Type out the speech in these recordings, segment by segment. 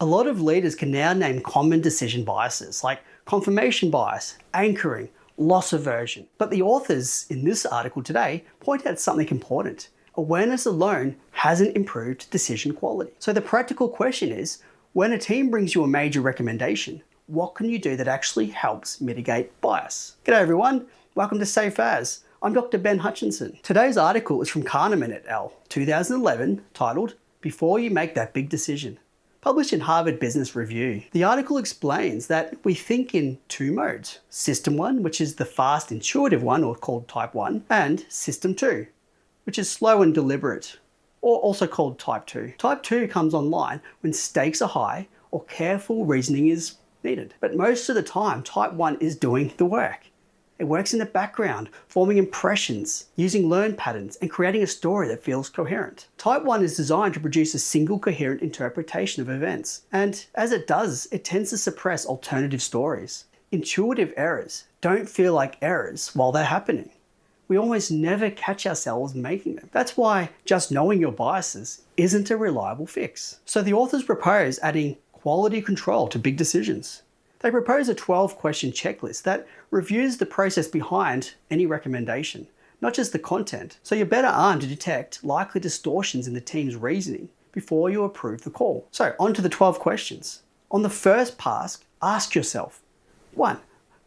A lot of leaders can now name common decision biases like confirmation bias, anchoring, loss aversion. But the authors in this article today point out something important. Awareness alone hasn't improved decision quality. So the practical question is, when a team brings you a major recommendation, what can you do that actually helps mitigate bias? G'day everyone, welcome to Safe As. I'm Dr. Ben Hutchinson. Today's article is from Kahneman et al., 2011, titled, Before You Make That Big Decision, published in Harvard Business Review. The article explains that we think in two modes, System 1, which is the fast, intuitive one, or called Type 1, and System 2, which is slow and deliberate, or also called Type 2. Type 2 comes online when stakes are high or careful reasoning is needed. But most of the time, Type 1 is doing the work. It works in the background, forming impressions, using learned patterns, and creating a story that feels coherent. Type 1 is designed to produce a single coherent interpretation of events. And as it does, it tends to suppress alternative stories. Intuitive errors don't feel like errors while they're happening. We almost never catch ourselves making them. That's why just knowing your biases isn't a reliable fix. So the authors propose adding quality control to big decisions. They propose a 12-question checklist that reviews the process behind any recommendation, not just the content, so you're better armed to detect likely distortions in the team's reasoning before you approve the call. So on to the 12 questions. On the first pass, ask yourself, 1.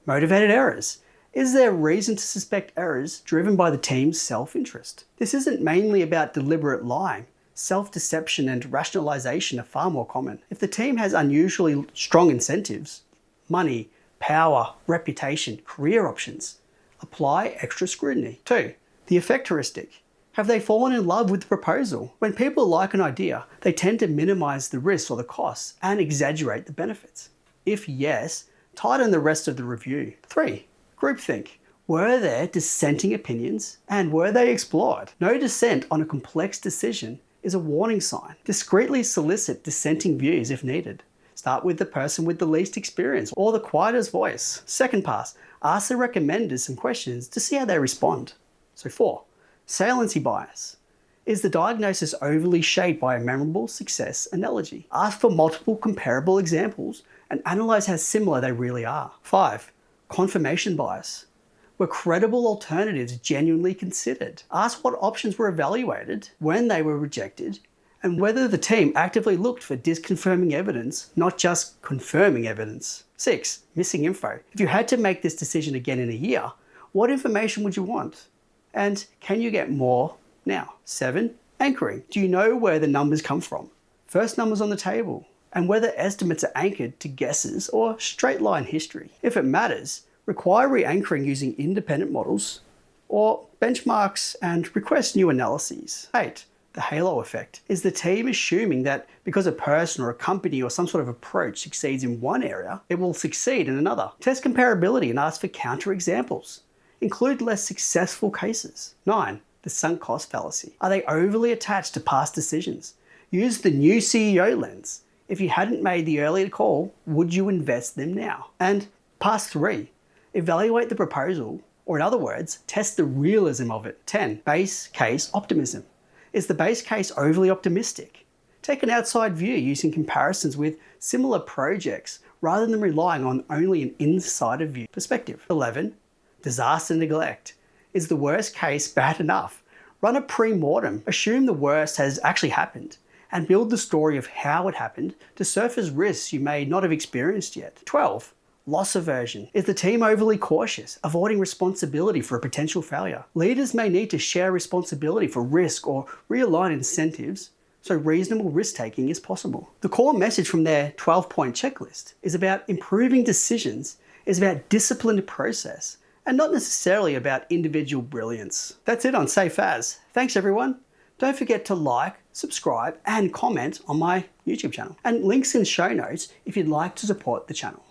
Motivated errors. Is there reason to suspect errors driven by the team's self-interest? This isn't mainly about deliberate lying. Self-deception and rationalization are far more common. If the team has unusually strong incentives, money, power, reputation, career options, apply extra scrutiny. 2. The effect heuristic. Have they fallen in love with the proposal? When people like an idea, they tend to minimize the risks or the costs and exaggerate the benefits. If yes, tighten the rest of the review. 3. Groupthink. Were there dissenting opinions and were they explored? No dissent on a complex decision is a warning sign. Discreetly solicit dissenting views if needed. Start with the person with the least experience or the quietest voice. Second pass, ask the recommenders some questions to see how they respond. So 4, saliency bias. Is the diagnosis overly shaped by a memorable success analogy? Ask for multiple comparable examples and analyze how similar they really are. 5, confirmation bias. Were credible alternatives genuinely considered? Ask what options were evaluated, when they were rejected, and whether the team actively looked for disconfirming evidence, not just confirming evidence. 6, missing info. If you had to make this decision again in a year, what information would you want? And can you get more now? 7, anchoring. Do you know where the numbers come from? First numbers on the table, and whether estimates are anchored to guesses or straight line history. If it matters, require re-anchoring using independent models or benchmarks and request new analyses. 8, the halo effect. Is the team assuming that because a person or a company or some sort of approach succeeds in one area, it will succeed in another? Test comparability and ask for counterexamples. Include less successful cases. 9, the sunk cost fallacy. Are they overly attached to past decisions? Use the new CEO lens. If you hadn't made the earlier call, would you invest them now? And pass 3, evaluate the proposal, or in other words, test the realism of it. 10, base case optimism. Is the base case overly optimistic? Take an outside view using comparisons with similar projects rather than relying on only an insider view perspective. 11, disaster neglect. Is the worst case bad enough? Run a pre-mortem, assume the worst has actually happened, and build the story of how it happened to surface risks you may not have experienced yet. 12, loss aversion. Is the team overly cautious, avoiding responsibility for a potential failure? Leaders may need to share responsibility for risk or realign incentives so reasonable risk-taking is possible. The core message from their 12-point checklist is about improving decisions, is about disciplined process, and not necessarily about individual brilliance. That's it on Safe As. Thanks everyone. Don't forget to like, subscribe, and comment on my YouTube channel. And links in show notes if you'd like to support the channel.